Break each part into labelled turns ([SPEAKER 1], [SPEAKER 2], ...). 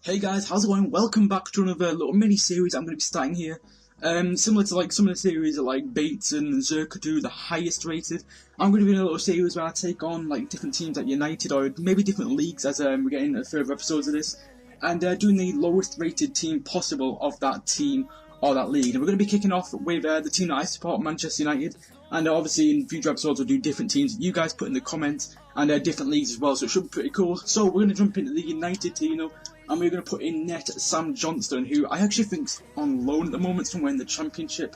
[SPEAKER 1] Hey guys, how's it going? Welcome back to another little mini-series I'm going to be starting here. Similar to like some of the series that like Bates and Zerka do, the highest rated. I'm going to be in a little series where I take on like different teams like United or maybe different leagues as we get into further episodes of this. And doing the lowest rated team possible of that team or that league. And we're going to be kicking off with the team that I support, Manchester United. And obviously in future episodes we'll do different teams that you guys put in the comments and different leagues as well, so it should be pretty cool. So we're going to jump into the United team now. And we're going to put in net Sam Johnston, who I actually think's on loan at the moment, somewhere in the Championship.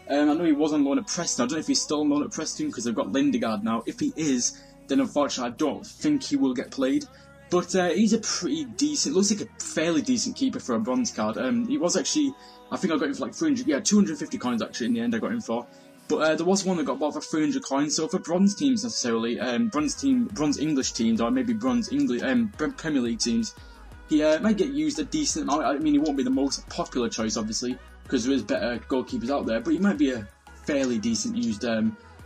[SPEAKER 1] I know he was on loan at Preston. I don't know if he's still on loan at Preston because they've got Lindegaard now. If he is, then unfortunately I don't think he will get played. But he's a pretty decent, looks like a fairly decent keeper for a bronze card. He was actually, I think I got him for like 250 coins actually in the end I got him for. But there was one that got bought for 300 coins, so for bronze teams necessarily, bronze English teams, or maybe bronze English Premier League teams, he might get used a decent amount. I mean, he won't be the most popular choice, obviously, because there is better goalkeepers out there, but he might be a fairly decent used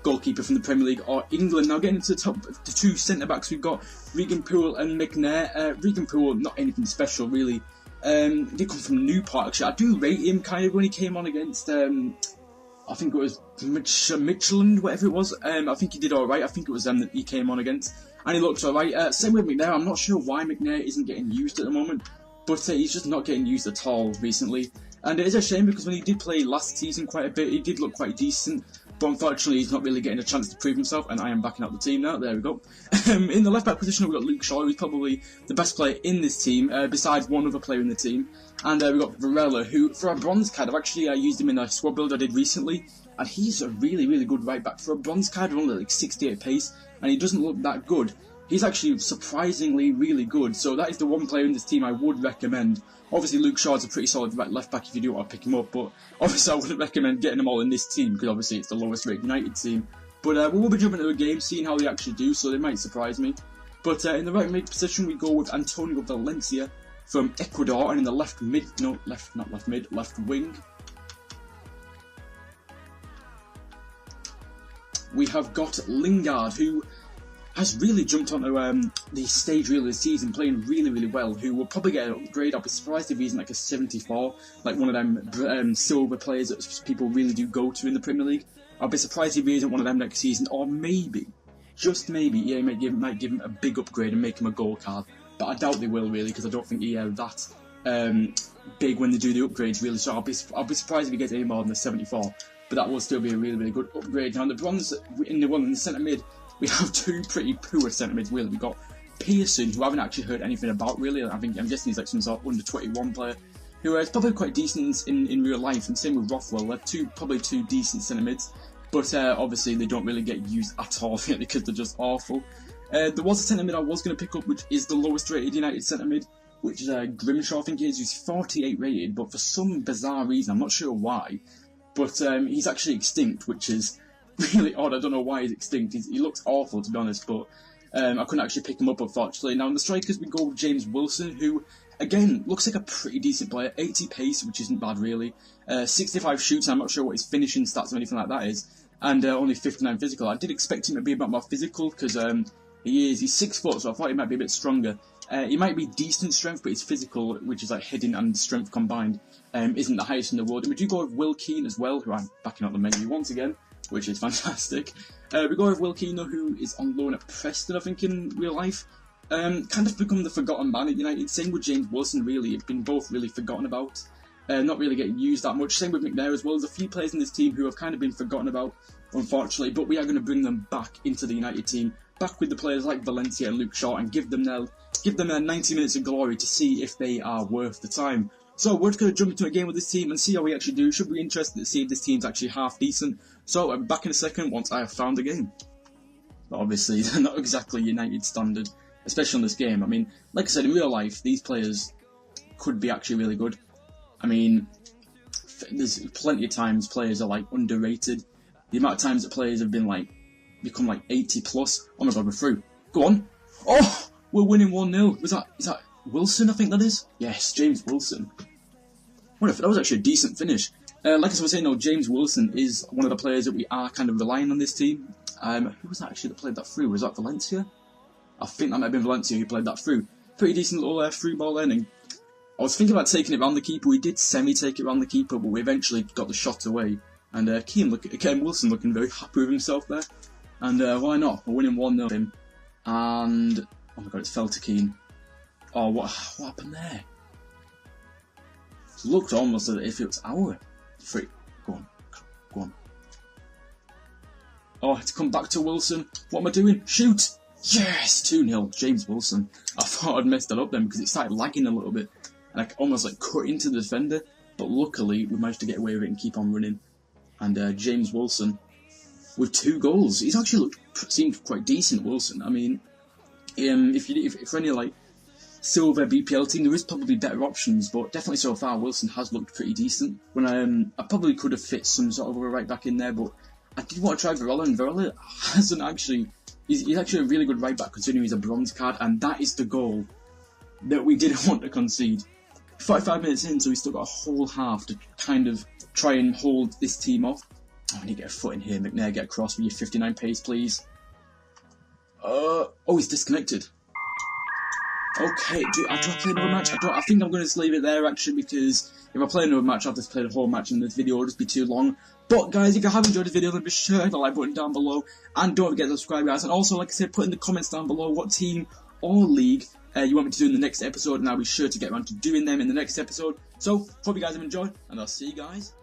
[SPEAKER 1] goalkeeper from the Premier League or England. Now, getting into the two centre-backs, we've got Regan Poole and McNair. Regan Poole, not anything special, really. He did come from Newport, actually. I do rate him kind of when he came on against, I think it was Midtjylland, whatever it was. I think he did alright. I think it was them that he came on against. And he looks alright. Same with McNair. I'm not sure why McNair isn't getting used at the moment, but he's just not getting used at all recently. And it is a shame because when he did play last season quite a bit, he did look quite decent. But unfortunately, he's not really getting a chance to prove himself, and I am backing out the team now. There we go. In the left-back position, we've got Luke Shaw, who's probably the best player in this team, besides one other player in the team. And we've got Varela, who, for a bronze card, I've actually used him in a squad build I did recently, and he's a really, really good right-back. For a bronze card, only like 68 pace, and he doesn't look that good. He's actually surprisingly really good, so that is the one player in this team I would recommend. Obviously, Luke Shaw's a pretty solid left back if you do want to pick him up, but obviously I wouldn't recommend getting them all in this team because obviously it's the lowest rated United team. But we will be jumping into a game, seeing how they actually do, so they might surprise me. But in the right mid position, we go with Antonio Valencia from Ecuador, and in the left wing, we have got Lingard, who has really jumped onto the stage really this season, playing really, really well, who will probably get an upgrade. I'll be surprised if he's in like a 74, like one of them silver players that people really do go to in the Premier League. I'll be surprised if he isn't one of them next season, or maybe, just maybe, yeah, he might give him a big upgrade and make him a gold card. But I doubt they will really, because I don't think he that big when they do the upgrades really. So I'll be surprised if he gets any more than a 74. But that will still be a really, really good upgrade. Now in the bronze, in the centre mid, we have two pretty poor centre mids, really. We've got Pearson, who I haven't actually heard anything about, really. I'm guessing he's like some sort of under-21 player, who is probably quite decent in real life, and same with Rothwell. They're probably two decent centre mids, but obviously they don't really get used at all, because they're just awful. There was a centre mid I was going to pick up, which is the lowest rated United centre mid, which is Grimshaw, I think he is. He's 48 rated, but for some bizarre reason, I'm not sure why, but he's actually extinct, which is really odd. I don't know why he's extinct. He looks awful, to be honest, but I couldn't actually pick him up, unfortunately. Now in the strikers, we go with James Wilson, who, again, looks like a pretty decent player. 80 pace, which isn't bad, really. 65 shoots, I'm not sure what his finishing stats or anything like that is. And only 59 physical. I did expect him to be a bit more physical, because he's 6 foot, so I thought he might be a bit stronger. He might be decent strength, but his physical, which is like heading and strength combined, isn't the highest in the world. And we do go with Will Keane as well, who I'm backing out the menu once again, which is fantastic. We go with Will Keane, who is on loan at Preston, I think, in real life. Kind of become the forgotten man at United. Same with James Wilson, really. Have been both really forgotten about. Not really getting used that much. Same with McNair as well. There's a few players in this team who have kind of been forgotten about, unfortunately. But we are going to bring them back into the United team, back with the players like Valencia and Luke Shaw, and give them their 90 minutes of glory to see if they are worth the time. So we're just going to jump into a game with this team and see how we actually do. Should be interested to see if this team's actually half decent. So I'm back in a second once I have found a game. But obviously, they're not exactly United standard, especially in this game. I mean, like I said, in real life, these players could be actually really good. I mean, there's plenty of times players are like underrated. The amount of times that players have been become like 80 plus. Oh my god, we're through. Go on. Oh, we're winning 1-0. Is that Wilson, I think that is? Yes, James Wilson. That was actually a decent finish. Like I was saying, no, James Wilson is one of the players that we are kind of relying on this team. Who was that actually that played that through? Was that Valencia? I think that might have been Valencia who played that through. Pretty decent little through ball then, and I was thinking about taking it round the keeper. We did semi-take it round the keeper, but we eventually got the shot away. And Ken Wilson looking very happy with himself there. And why not? We're winning 1-0 him. And oh my god, it's fell to Keane. Oh, what happened there? It looked almost as if it was our free. Go on. Oh, it's come back to Wilson. What am I doing? Shoot! Yes! 2-0, James Wilson. I thought I'd messed that up then because it started lagging a little bit. And I almost like cut into the defender. But luckily, we managed to get away with it and keep on running. And James Wilson with 2 goals. He's actually seemed quite decent, Wilson. I mean, if for any like silver BPL team, there is probably better options, but definitely so far, Wilson has looked pretty decent. When I probably could have fit some sort of a right back in there, but I did want to try Varela, and Varela hasn't actually. He's actually a really good right back considering he's a bronze card, and that is the goal that we didn't want to concede. 45 minutes in, so we still got a whole half to kind of try and hold this team off. Oh, I need to get a foot in here. McNair, get across with your 59 pace, please. Oh, he's disconnected. Okay, do I play another match? I think I'm going to just leave it there, actually, because if I play another match, I'll just play the whole match, and this video will just be too long. But, guys, if you have enjoyed the video, then be sure to hit the like button down below, and don't forget to subscribe, guys. And also, like I said, put in the comments down below what team or league you want me to do in the next episode, and I'll be sure to get around to doing them in the next episode. So, hope you guys have enjoyed, and I'll see you guys